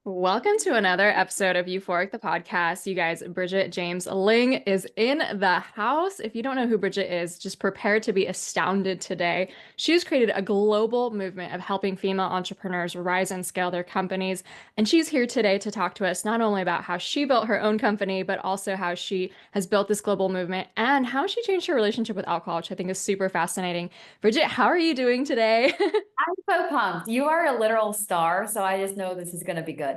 Welcome to another episode of Euphoric the Podcast. You guys, Bridget James Ling is in the house. If you don't know who Bridget is, just prepare to be astounded today. She's created a global movement of helping female entrepreneurs rise and scale their companies. And she's here today to talk to us not only about how she built her own company, but also how she has built this global movement and how she changed her relationship with alcohol, which I think is super fascinating. Bridget, how are you doing today? I'm so pumped. You are a literal star, so I just know this is going to be good.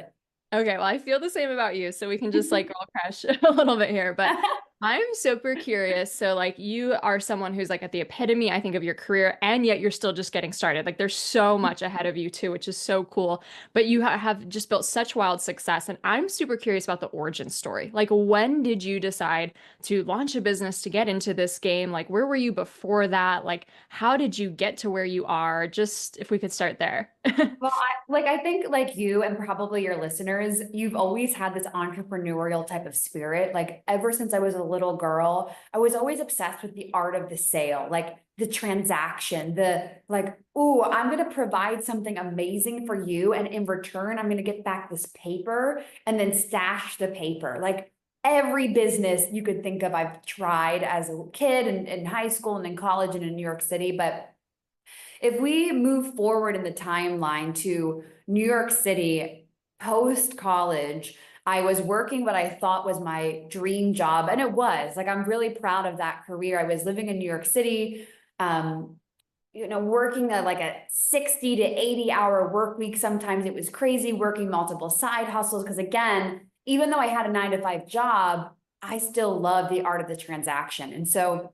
Okay, well, I feel the same about you, so we can just like girl crush a little bit here. But I'm super curious. So, like, you are someone who's like at the epitome, I think, of your career, and yet you're still just getting started. Like, there's so much ahead of you too, which is so cool. But you have just built such wild success, and I'm super curious about the origin story. Like, when did you decide to launch a business to get into this game? Like, where were you before that? Like, how did you get to where you are? Just if we could start there. Well, I think like you and probably your listeners, you've always had this entrepreneurial type of spirit. Like ever since I was a little girl, I was always obsessed with the art of the sale, like the transaction, the like, oh, I'm going to provide something amazing for you. And in return, I'm going to get back this paper and then stash the paper. Like every business you could think of, I've tried as a kid and in high school and in college and in New York City. But if we move forward in the timeline to New York City post college, I was working what I thought was my dream job. And it was like, I'm really proud of that career. I was living in New York City, um, working like a 60 to 80-hour work week. Sometimes it was crazy working multiple side hustles. Because again, even though I had a 9 to 5 job, I still love the art of the transaction. And so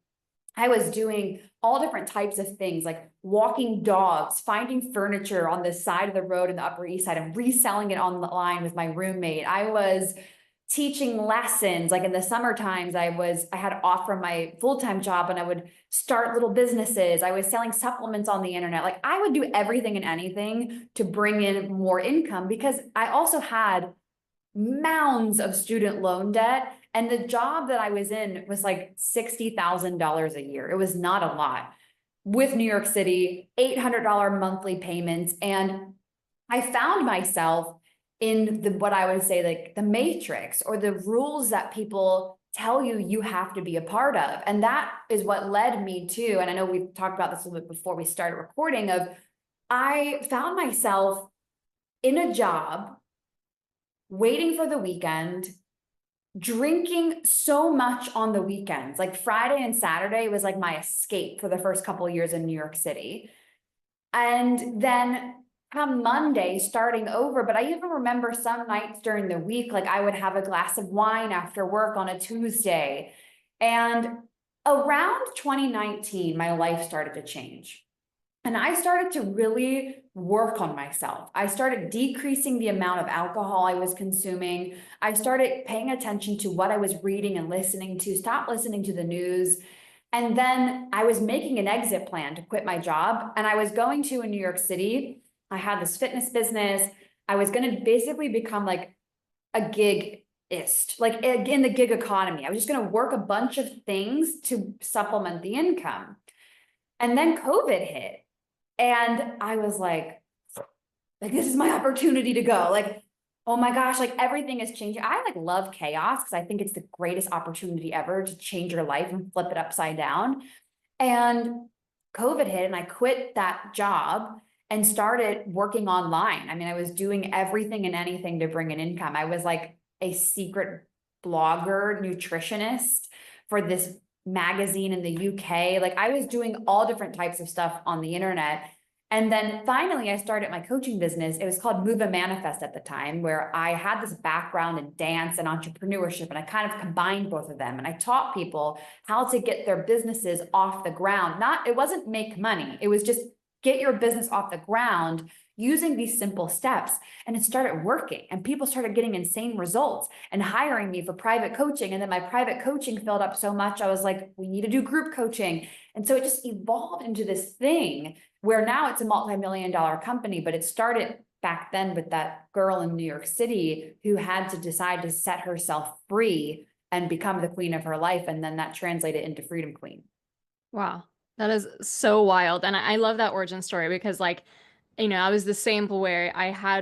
I was doing all different types of things like walking dogs, finding furniture on the side of the road in the Upper East Side and reselling it online with my roommate. I was teaching lessons. Like in the summer times, I had off from my full-time job and I would start little businesses. I was selling supplements on the internet. Like I would do everything and anything to bring in more income because I also had mounds of student loan debt. And the job that I was in was like $60,000 a year. It was not a lot with New York City, $800 monthly payments. And I found myself in what I would say like the matrix or the rules that people tell you have to be a part of. And that is what led me to, and I know we've talked about this a little bit before we started recording, of I found myself in a job waiting for the weekend, drinking so much on the weekends. Like Friday and Saturday was like my escape for the first couple of years in New York City. And then come Monday, starting over. But I even remember some nights during the week, like I would have a glass of wine after work on a Tuesday. And around 2019, my life started to change. And I started to really work on myself. I started decreasing the amount of alcohol I was consuming. I started paying attention to what I was reading and listening to, stop listening to the news. And then I was making an exit plan to quit my job. And I was going to in New York City. I had this fitness business. I was going to basically become like a gigist, like in the gig economy. I was just going to work a bunch of things to supplement the income. And then COVID hit. And I was like, this is my opportunity to go. Like, oh my gosh, like everything is changing. I like love chaos because I think it's the greatest opportunity ever to change your life and flip it upside down. And COVID hit and I quit that job and started working online. I mean, I was doing everything and anything to bring an income. I was like a secret blogger, nutritionist for this magazine in the UK. Like I was doing all different types of stuff on the internet. And then finally, I started my coaching business. It was called Move and Manifest at the time, where I had this background in dance and entrepreneurship, and I kind of combined both of them. And I taught people how to get their businesses off the ground. It wasn't make money. It was just get your business off the ground using these simple steps. And it started working and people started getting insane results and hiring me for private coaching. And then my private coaching filled up so much. I was like, we need to do group coaching. And so it just evolved into this thing where now it's a multi-million-dollar company, but it started back then with that girl in New York City who had to decide to set herself free and become the queen of her life. And then that translated into Freedom Queen. Wow. That is so wild. And I love that origin story because like I was the same where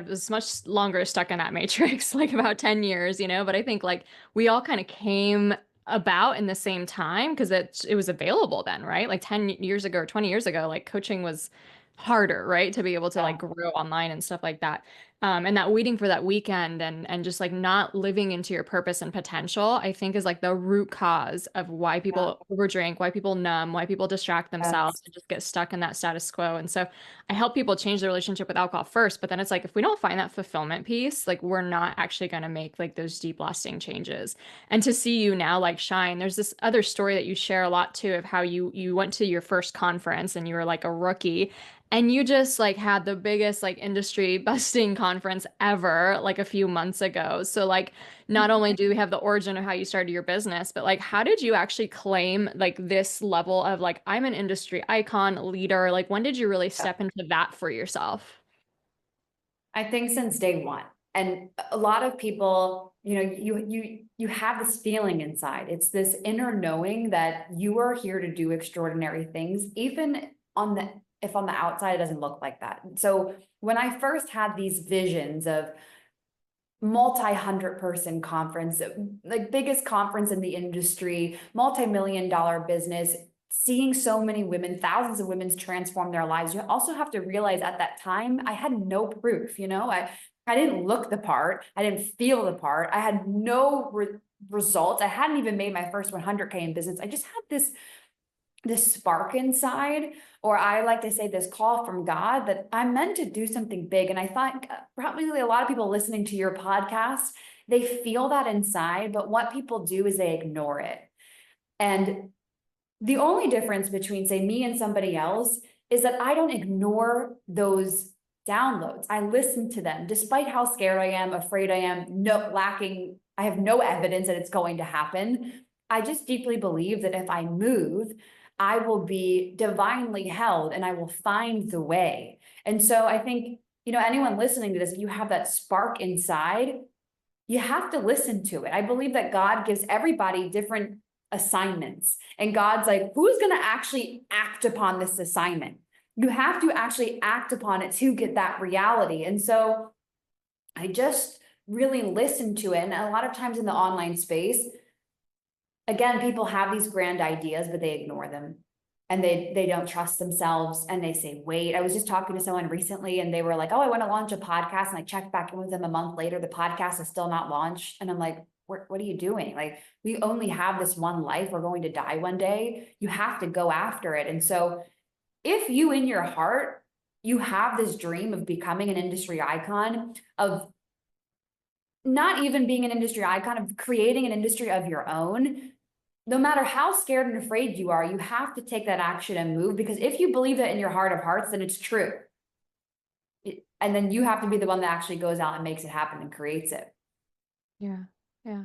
was much longer stuck in that matrix, like about 10 years, but I think like we all kind of came about in the same time because it was available then, right? Like 10 years ago or 20 years ago, like coaching was harder, right? To be able to like Yeah. grow online and stuff like that. And that waiting for that weekend and just like not living into your purpose and potential, I think is like the root cause of why Yeah. people overdrink, why people numb, why people distract themselves Yes. and just get stuck in that status quo. And so I help people change their relationship with alcohol first, but then it's like if we don't find that fulfillment piece, like we're not actually going to make like those deep lasting changes. And to see you now like shine, there's this other story that you share a lot too of how you went to your first conference and you were like a rookie and you just like had the biggest like industry busting conference ever like a few months ago. So like not only do we have the origin of how you started your business, but like how did you actually claim like this level of like I'm an industry icon leader? Like when did you really step into that for yourself? I think since day one. And a lot of people, you have this feeling inside. It's this inner knowing that you are here to do extraordinary things, even on the if on the outside it doesn't look like that. So when I first had these visions of multi-hundred person conference, like biggest conference in the industry, multi-million dollar business, seeing so many women, thousands of women transform their lives. You also have to realize at that time, I had no proof, I didn't look the part. I didn't feel the part. I had no results. I hadn't even made my first 100K in business. I just had this spark inside, or I like to say this call from God that I'm meant to do something big. And I thought probably a lot of people listening to your podcast, they feel that inside, but what people do is they ignore it. And the only difference between, say, me and somebody else is that I don't ignore those downloads. I listen to them, despite how scared I am, afraid I am, I have no evidence that it's going to happen. I just deeply believe that if I move, I will be divinely held and I will find the way. And so I think, anyone listening to this, if you have that spark inside, you have to listen to it. I believe that God gives everybody different assignments. And God's like, who's going to actually act upon this assignment? You have to actually act upon it to get that reality. And so I just really listened to it. And a lot of times in the online space, again, people have these grand ideas, but they ignore them. And they don't trust themselves and they say, wait. I was just talking to someone recently and they were like, oh, I want to launch a podcast. And I checked back in with them a month later. The podcast is still not launched. And I'm like, what are you doing? Like, we only have this one life. We're going to die one day. You have to go after it. And so if you in your heart, you have this dream of becoming an industry icon, of not even being an industry icon, of creating an industry of your own, no matter how scared and afraid you are, you have to take that action and move, because if you believe it in your heart of hearts, then it's true. And then you have to be the one that actually goes out and makes it happen and creates it. Yeah. Yeah.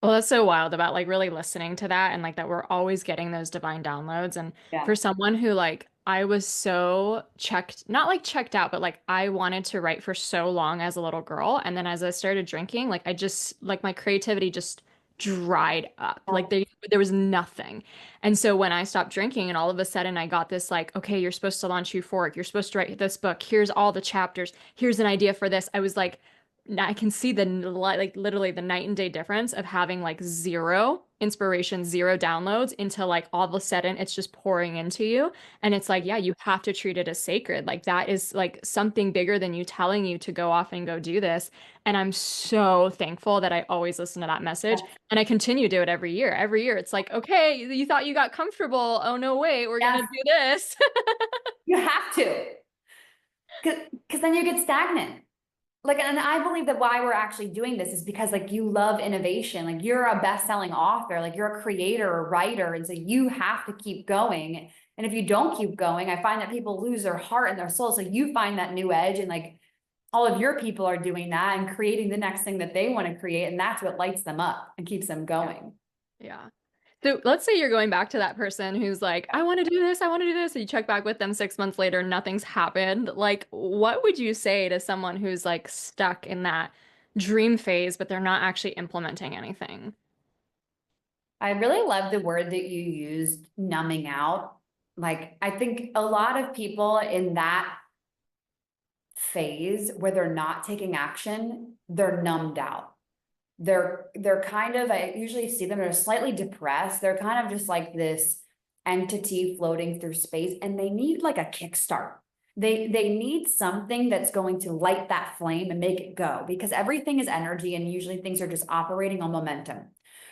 Well, that's so wild about like really listening to that and like that we're always getting those divine downloads. And Yeah. for someone who like I was so checked, not like checked out, but like I wanted to write for so long as a little girl. And then as I started drinking, like I just like my creativity just dried up. Like there was nothing. And so when I stopped drinking and all of a sudden I got this like, okay, you're supposed to launch Euphoric, you're supposed to write this book, here's all the chapters, here's an idea for this. I was like, I can see the like literally the night and day difference of having like zero inspiration, zero downloads into like all of a sudden it's just pouring into you. And it's like, yeah, you have to treat it as sacred. Like that is like something bigger than you telling you to go off and go do this. And I'm so thankful that I always listen to that message and I continue to do it every year. Every year it's like, okay, you thought you got comfortable. Oh no, wait, we're gonna Yes, do this. you have to, because then you get stagnant. Like, and I believe that why we're actually doing this is because like you love innovation, like you're a best-selling author, like you're a creator or writer, and so you have to keep going. And if you don't keep going, I find that people lose their heart and their soul. So you find that new edge, and like all of your people are doing that and creating the next thing that they want to create, and that's what lights them up and keeps them going. Yeah. So let's say you're going back to that person who's like, I want to do this, I want to do this. And you check back with them 6 months later, nothing's happened. Like, what would you say to someone who's like stuck in that dream phase, but they're not actually implementing anything? I really love the word that you used, numbing out. Like, I think a lot of people in that phase where they're not taking action, they're numbed out. They're kind of, I usually see them, they're slightly depressed. They're kind of just like this entity floating through space, and they need like a kickstart. They need something that's going to light that flame and make it go, because everything is energy and usually things are just operating on momentum.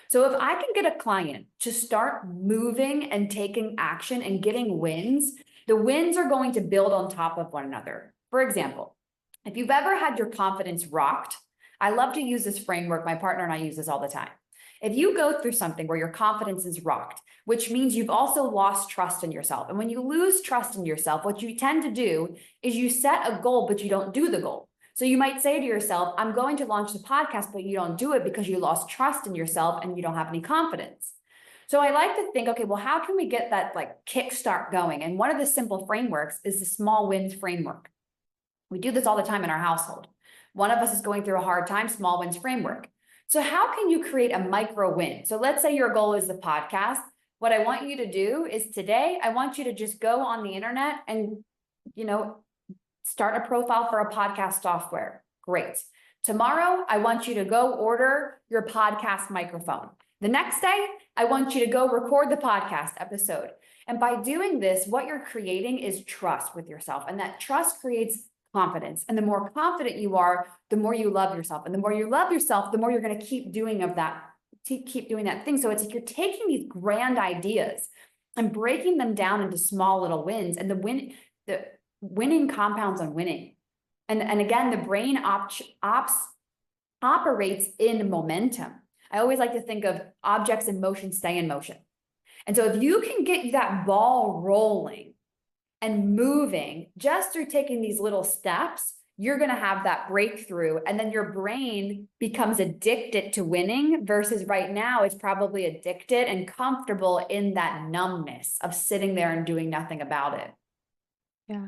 So if I can get a client to start moving and taking action and getting wins, the wins are going to build on top of one another. For example, if you've ever had your confidence rocked, I love to use this framework. My partner and I use this all the time. If you go through something where your confidence is rocked, which means you've also lost trust in yourself. And when you lose trust in yourself, what you tend to do is you set a goal, but you don't do the goal. So you might say to yourself, I'm going to launch the podcast, but you don't do it because you lost trust in yourself and you don't have any confidence. So I like to think, okay, well, how can we get that like kickstart going? And one of the simple frameworks is the small wins framework. We do this all the time in our household. One of us is going through a hard time, small wins framework. So how can you create a micro win? So let's say your goal is the podcast. What I want you to do is today, I want you to just go on the internet and, start a profile for a podcast software. Great. Tomorrow, I want you to go order your podcast microphone. The next day, I want you to go record the podcast episode. And by doing this, what you're creating is trust with yourself. And that trust creates confidence. And the more confident you are, the more you love yourself. And the more you love yourself, the more you're going to keep doing that thing. So it's like you're taking these grand ideas and breaking them down into small little wins. And the winning compounds on winning. And again, the brain operates in momentum. I always like to think of objects in motion stay in motion. And so if you can get that ball rolling and moving just through taking these little steps, you're going to have that breakthrough. And then your brain becomes addicted to winning versus right now it's probably addicted and comfortable in that numbness of sitting there and doing nothing about it. Yeah.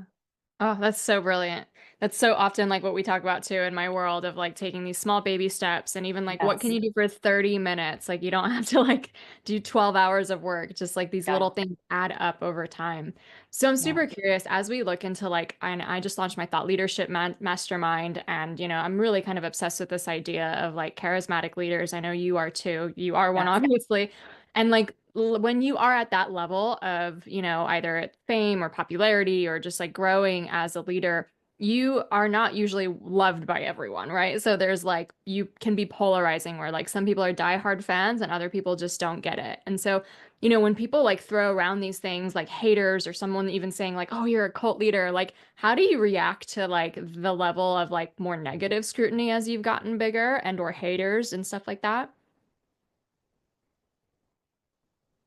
Oh, that's so brilliant. That's so often like what we talk about too in my world of like taking these small baby steps, and even like what can Yes. you do for 30 minutes? Like you don't have to like do 12 hours of work. Just like these Yeah. little things add up over time. So I'm Yeah. super curious as we look into like, I just launched my thought leadership mastermind, and I'm really kind of obsessed with this idea of like charismatic leaders. I know you are too. You are one, Yes. obviously. And like when you are at that level of, either fame or popularity or just like growing as a leader, you are not usually loved by everyone, right? So there's like, you can be polarizing where like some people are diehard fans and other people just don't get it. And so, when people like throw around these things like haters or someone even saying like, oh, you're a cult leader, like, how do you react to like the level of like more negative scrutiny as you've gotten bigger and or haters and stuff like that?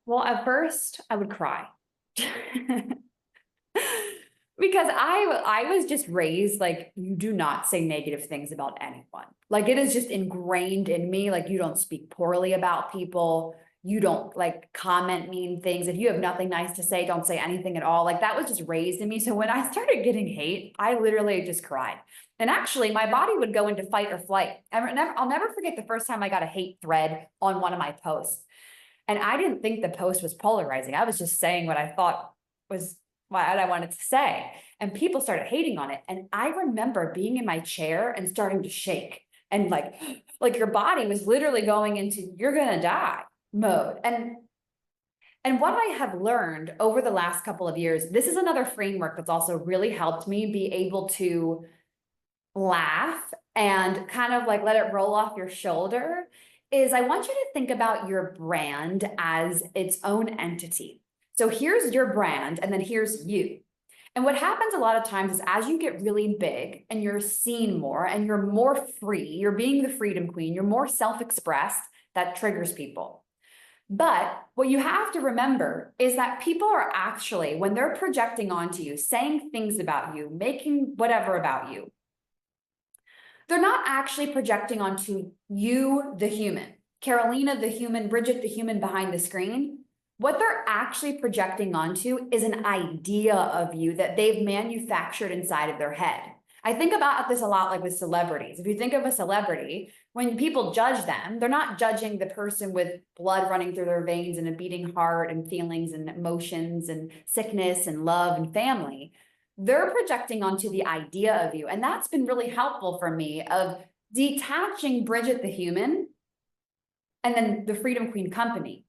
Well, at first I would cry. Because I was just raised like you do not say negative things about anyone. Like it is just ingrained in me. Like you don't speak poorly about people. You don't like comment mean things. If you have nothing nice to say, don't say anything at all. Like that was just raised in me. So when I started getting hate, I literally just cried. And actually my body would go into fight or flight. I'll never forget the first time I got a hate thread on one of my posts. And I didn't think the post was polarizing. I was just saying what I thought was what I wanted to say. And people started hating on it. And I remember being in my chair and starting to shake. And like your body was literally going into you're gonna die mode. And what I have learned over the last couple of years, this is another framework that's also really helped me be able to laugh and kind of like let it roll off your shoulder, is I want you to think about your brand as its own entity. So here's your brand, and then here's you. And what happens a lot of times is as you get really big and you're seen more and you're more free, you're being the freedom queen, you're more self-expressed, that triggers people. But what you have to remember is that people are actually, when they're projecting onto you, saying things about you, making whatever about you, they're not actually projecting onto you, the human, Carolina, the human, Bridget, the human behind the screen. What they're actually projecting onto is an idea of you that they've manufactured inside of their head. I think about this a lot like with celebrities. If you think of a celebrity, when people judge them, they're not judging the person with blood running through their veins and a beating heart and feelings and emotions and sickness and love and family. they're projecting onto the idea of you. And that's been really helpful for me, of detaching Bridget the human and then the Freedom Queen company.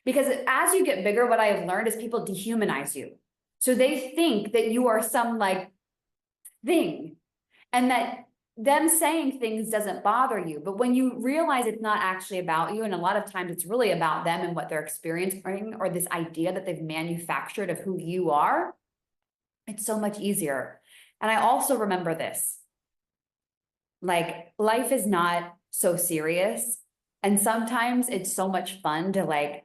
Because as you get bigger, what I have learned is people dehumanize you. So they think that you are some like thing, and that them saying things doesn't bother you. But when you realize it's not actually about you, and a lot of times it's really about them and what they're experiencing, or this idea that they've manufactured of who you are, it's so much easier. And I also remember this, like, life is not so serious. And sometimes it's so much fun to like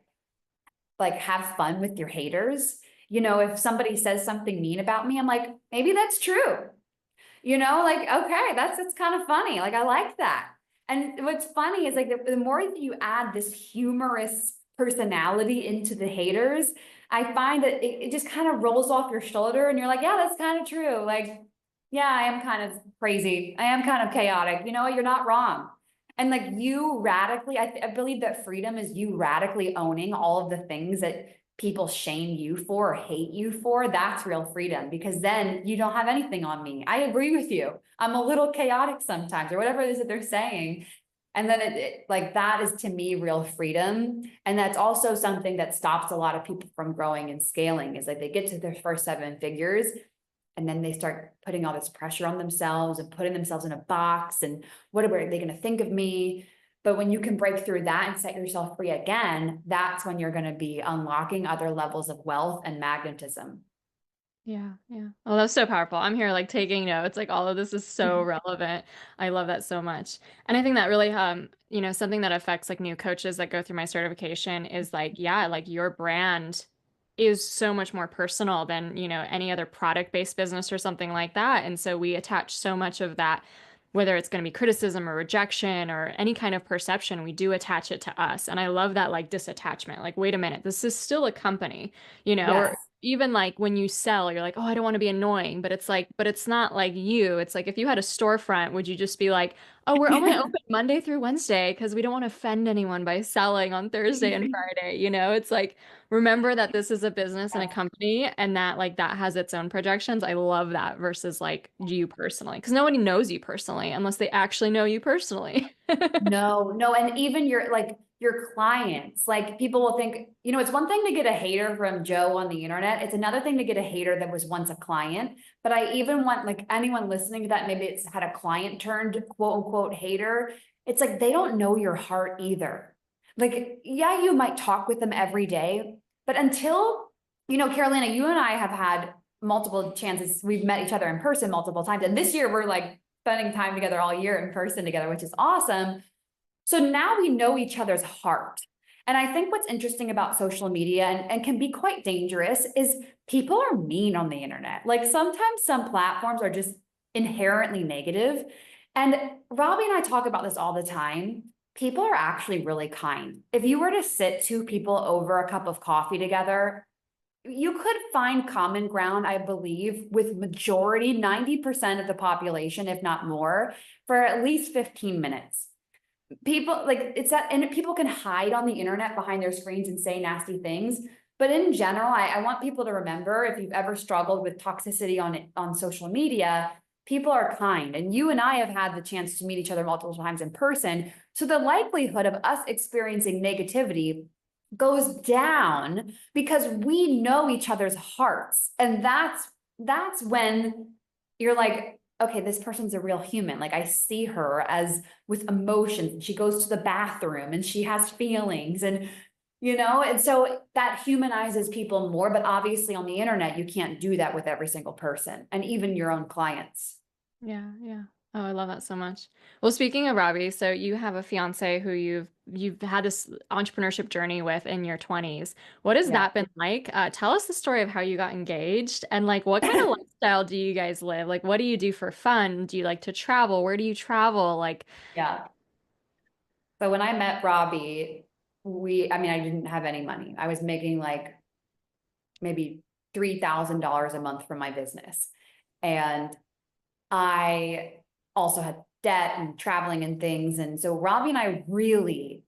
have fun with your haters. You know, if somebody says something mean about me, I'm like, maybe that's true. You know, like, okay, that's kind of funny. Like, I like that. And what's funny is like the more that you add this humorous personality into the haters, I find that it just kind of rolls off your shoulder and you're like, yeah, that's kind of true. Like, yeah, I am kind of crazy. I am kind of chaotic. You know what? You're not wrong. And like you radically, I believe that freedom is you radically owning all of the things that people shame you for or hate you for. That's real freedom, because then you don't have anything on me. I agree with you. I'm a little chaotic sometimes, or whatever it is that they're saying. And then like that is to me real freedom. And that's also something that stops a lot of people from growing and scaling, is like they get to their first 7 figures and then they start putting all this pressure on themselves and putting themselves in a box, and what are they going to think of me? But when you can break through that and set yourself free again, that's when you're going to be unlocking other levels of wealth and magnetism. Yeah, yeah. Oh, that's so powerful. I'm here like taking notes. Like all of this is so relevant. I love that so much. And I think that really something that affects like new coaches that go through my certification is like, yeah, like your brand is so much more personal than, any other product-based business or something like that. And so we attach so much of that, whether it's going to be criticism or rejection or any kind of perception, we do attach it to us. And I love that like disattachment. Like, wait a minute, this is still a company, or Yes. even like when you sell, you're like, oh, I don't want to be annoying, but it's like, but it's not like you. It's like if you had a storefront, would you just be like, oh, we're only open Monday through Wednesday because we don't want to offend anyone by selling on Thursday and Friday? It's like, remember that this is a business and a company, and that like that has its own projections. I love that versus like you personally, because nobody knows you personally unless they actually know you personally. No. And even your clients, like people will think, it's one thing to get a hater from Joe on the internet. It's another thing to get a hater that was once a client. But I even want like anyone listening to that, maybe it's had a client turned quote unquote hater. It's like, they don't know your heart either. Like, yeah, you might talk with them every day, but until, Carolina, you and I have had multiple chances. We've met each other in person multiple times. And this year we're like spending time together all year in person together, which is awesome. So now we know each other's heart. And I think what's interesting about social media and can be quite dangerous is people are mean on the internet. Like sometimes some platforms are just inherently negative. And Robbie and I talk about this all the time. People are actually really kind. If you were to sit 2 people over a cup of coffee together, you could find common ground, I believe, with majority, 90% of the population, if not more, for at least 15 minutes. People like it's that, and people can hide on the internet behind their screens and say nasty things. But in general, I want people to remember, if you've ever struggled with toxicity on social media, people are kind. And you and I have had the chance to meet each other multiple times in person. So the likelihood of us experiencing negativity goes down because we know each other's hearts. And that's when you're like, okay, this person's a real human. Like I see her as with emotions. She goes to the bathroom and she has feelings, and and so that humanizes people more. But obviously on the internet, you can't do that with every single person, and even your own clients. Yeah, yeah. Oh, I love that so much. Well, speaking of Robbie, so you have a fiance who you've had this entrepreneurship journey with in your 20s. What has Yeah. that been like? Tell us the story of how you got engaged, and like what kind of lifestyle do you guys live? Like what do you do for fun? Do you like to travel? Where do you travel? Like, Yeah. So when I met Robbie, I didn't have any money. I was making like maybe $3,000 a month from my business. And I also had debt and traveling and things. And so Robbie and I really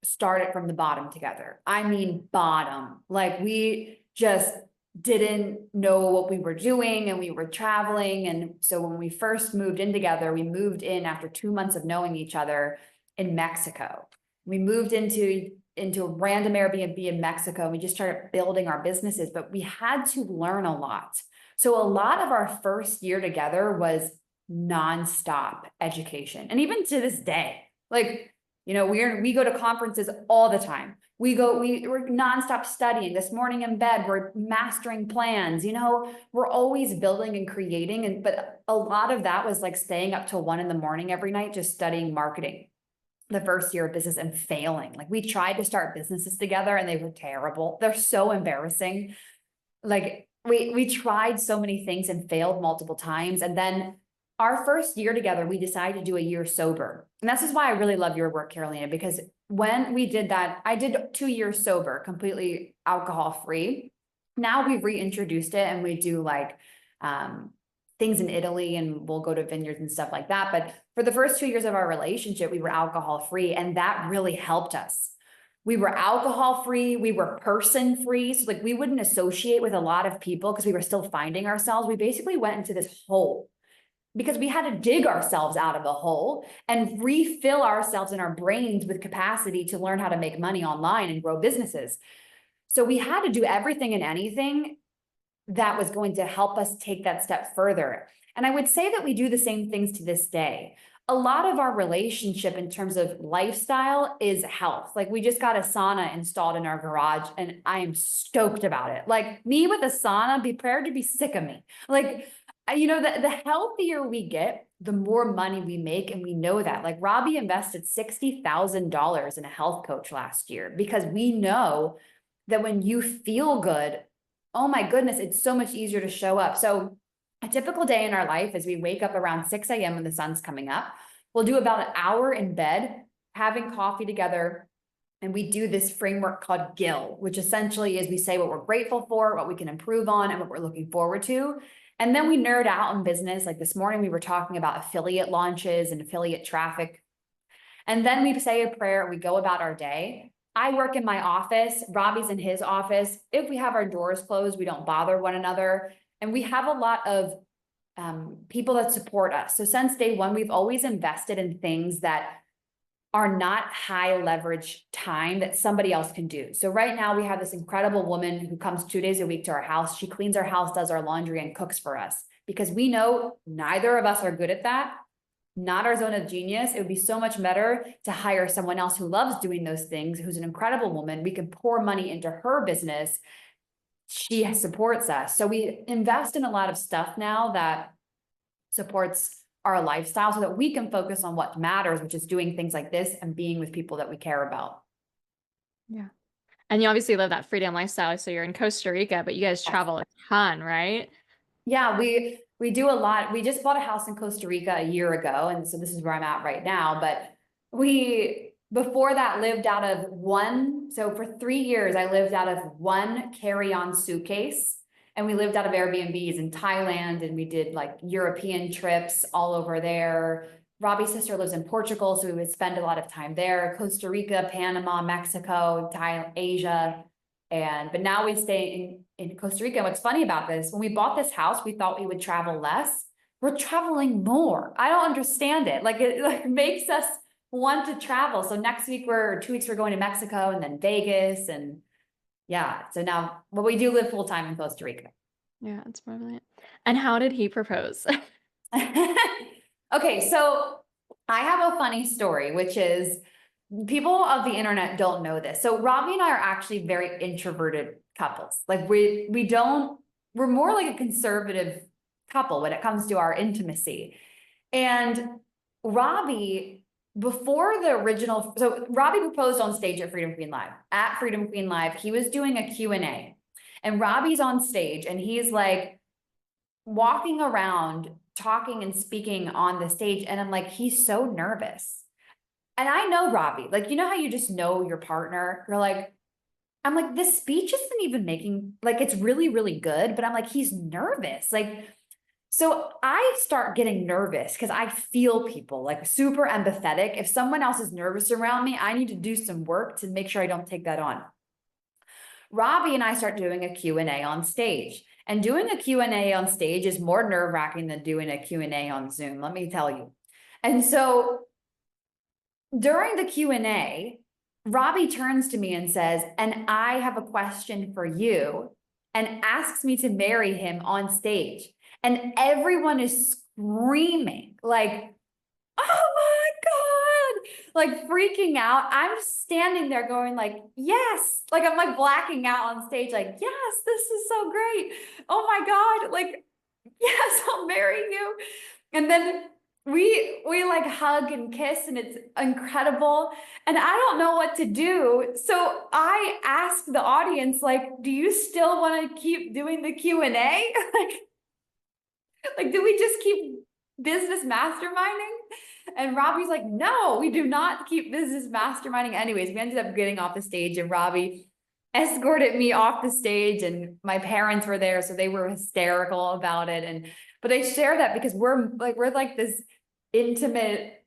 started from the bottom together. I mean, bottom. Like we just didn't know what we were doing, and we were traveling. And so when we first moved in together, we moved in after 2 months of knowing each other in Mexico. We moved into a random Airbnb in Mexico, and we just started building our businesses, but we had to learn a lot. So a lot of our first year together was nonstop education. And even to this day, like, you know, we go to conferences all the time. We're nonstop studying. This morning in bed, we're mastering plans, you know, we're always building and creating. But a lot of that was like staying up till 1 a.m. every night, just studying marketing the first year of business and failing. Like, we tried to start businesses together and they were terrible. They're so embarrassing. Like, we tried so many things and failed multiple times. And then our first year together, we decided to do a year sober. And this is why I really love your work, Carolina, because when we did that, I did 2 years sober, completely alcohol free. Now we've reintroduced it, and we do like things in Italy, and we'll go to vineyards and stuff like that. But for the first 2 years of our relationship, we were alcohol free, and that really helped us. We were alcohol free, we were person free. So like, we wouldn't associate with a lot of people because we were still finding ourselves. We basically went into this hole because we had to dig ourselves out of the hole and refill ourselves in our brains with capacity to learn how to make money online and grow businesses. So we had to do everything and anything that was going to help us take that step further. And I would say that we do the same things to this day. A lot of our relationship in terms of lifestyle is health. Like, we just got a sauna installed in our garage, and I am stoked about it. Like, me with a sauna, be prepared to be sick of me. Like, you know, the healthier we get, the more money we make. And we know that. Like, Robbie invested $60,000 in a health coach last year, because we know that when you feel good, oh my goodness, it's so much easier to show up. So a typical day in our life is we wake up around 6 a.m. when the sun's coming up. We'll do about an hour in bed, having coffee together. And we do this framework called GIL, which essentially is we say what we're grateful for, what we can improve on, and what we're looking forward to. And then we nerd out in business. Like this morning, we were talking about affiliate launches and affiliate traffic. And then we say a prayer, we go about our day. I work in my office, Robbie's in his office. If we have our doors closed, we don't bother one another. And we have a lot of people that support us. So since day one, we've always invested in things that are not high leverage time that somebody else can do. So right now we have this incredible woman who comes 2 days a week to our house. She cleans our house, does our laundry, and cooks for us, because we know neither of us are good at that. Not our zone of genius. It would be so much better to hire someone else who loves doing those things, who's an incredible woman. We can pour money into her business. She supports us. So we invest in a lot of stuff now that supports our lifestyle so that we can focus on what matters, which is doing things like this and being with people that we care about. Yeah. And you obviously live that freedom lifestyle. So you're in Costa Rica, but you guys travel a ton, right? Yeah, we do a lot. We just bought a house in Costa Rica a year ago. And so this is where I'm at right now. But we, before that, lived out of one. So for 3 years, I lived out of one carry-on suitcase. And we lived out of Airbnbs in Thailand, and we did like European trips all over there. Robbie's sister lives in Portugal, so we would spend a lot of time there. Costa Rica, Panama, Mexico, Thailand, Asia. But now we stay in Costa Rica. And what's funny about this, when we bought this house, we thought we would travel less. We're traveling more. I don't understand it. Like, it like makes us want to travel. So next week, 2 weeks, we're going to Mexico, and then Vegas, and yeah. So now, but we do live full time in Costa Rica. Yeah, it's brilliant. And how did he propose? Okay, so I have a funny story, which is, people of the internet don't know this. So Robbie and I are actually very introverted couples. Like, we're more like a conservative couple when it comes to our intimacy. And Robbie, before the original, so Robbie proposed on stage at Freedom Queen Live. At Freedom Queen Live, he was doing a Q&A, and Robbie's on stage, and he's like walking around talking and speaking on the stage. And I'm like, he's so nervous. And I know Robbie, like, you know how you just know your partner? You're like, I'm like, this speech isn't even making, like, it's really, really good. But I'm like, he's nervous. Like, so I start getting nervous because I feel people, like, super empathetic. If someone else is nervous around me, I need to do some work to make sure I don't take that on. Robbie and I start doing a Q&A on stage. And doing a Q&A on stage is more nerve-wracking than doing a Q&A on Zoom, let me tell you. And so during the Q&A, Robbie turns to me and says, and I have a question for you, and asks me to marry him on stage. And everyone is screaming like, oh my God, like freaking out. I'm standing there going like, yes, like I'm like blacking out on stage, like, yes, this is so great. Oh my God, like, yes, I'll marry you. And then we like hug and kiss and it's incredible. And I don't know what to do. So I asked the audience, like, do you still want to keep doing the Q&A? Like, do we just keep business masterminding? And Robbie's like, no, we do not keep business masterminding. Anyways, we ended up getting off the stage and Robbie escorted me off the stage and my parents were there. So they were hysterical about it. But I share that because we're like this intimate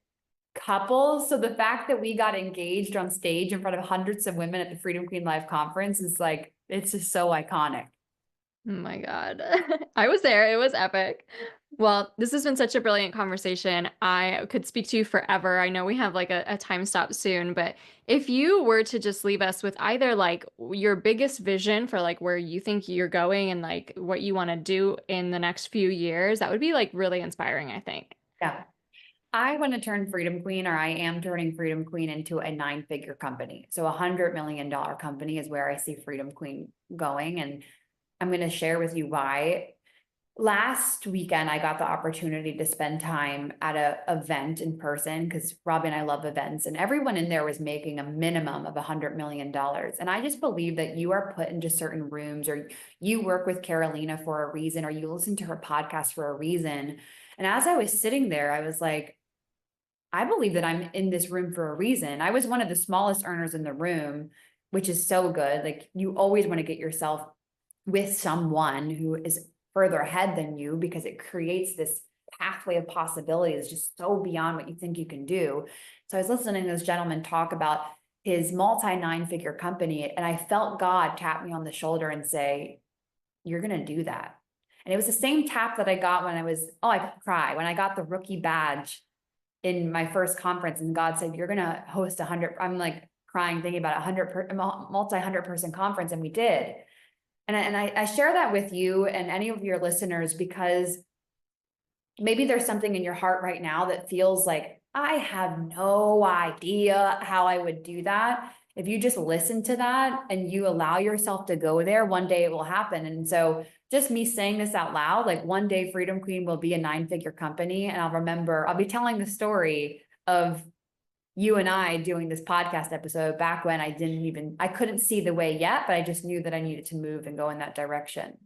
couple. So the fact that we got engaged on stage in front of hundreds of women at the Freedom Queen Live conference is like, it's just so iconic. Oh my God. I was there. It was epic. Well, this has been such a brilliant conversation. I could speak to you forever. I know we have like a time stop soon, but if you were to just leave us with either like your biggest vision for like where you think you're going and like what you want to do in the next few years, that would be like really inspiring, I think. Yeah. I want to turn Freedom Queen, or I am turning Freedom Queen into a 9-figure company. So $100 million company is where I see Freedom Queen going. And I'm going to share with you why. Last weekend, I got the opportunity to spend time at an event in person because Robbie and I love events, and everyone in there was making a minimum of $100 million. And I just believe that you are put into certain rooms, or you work with Carolina for a reason, or you listen to her podcast for a reason. And as I was sitting there, I was like, I believe that I'm in this room for a reason. I was one of the smallest earners in the room, which is so good. Like, you always want to get yourself with someone who is further ahead than you, because it creates this pathway of possibilities just so beyond what you think you can do. So I was listening to this gentleman talk about his multi 9-figure company, and I felt God tap me on the shoulder and say, you're going to do that. And it was the same tap that I got when I could cry, when I got the rookie badge in my first conference, and God said, you're going to host 100, I'm like crying, thinking about multi 100-person conference. And we did. And I share that with you and any of your listeners, because maybe there's something in your heart right now that feels like, I have no idea how I would do that. If you just listen to that and you allow yourself to go there, one day it will happen. And so just me saying this out loud, like, one day Freedom Queen will be a 9-figure company. And I'll be telling the story of you and I doing this podcast episode back when I couldn't see the way yet, but I just knew that I needed to move and go in that direction.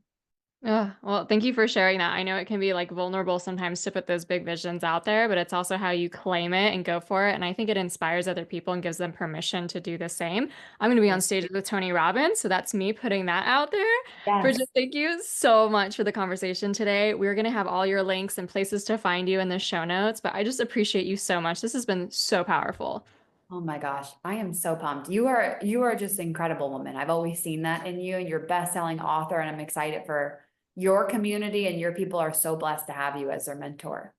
Well, thank you for sharing that. I know it can be like vulnerable sometimes to put those big visions out there, but it's also how you claim it and go for it. And I think it inspires other people and gives them permission to do the same. I'm going to be on stage with Tony Robbins, so that's me putting that out there. Yes. Bridget, thank you so much for the conversation today. We're going to have all your links and places to find you in the show notes, but I just appreciate you so much. This has been so powerful. Oh my gosh, I am so pumped. You are just an incredible woman. I've always seen that in you, and you're a best-selling author, and I'm excited for your community, and your people are so blessed to have you as their mentor.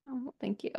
Oh, thank you.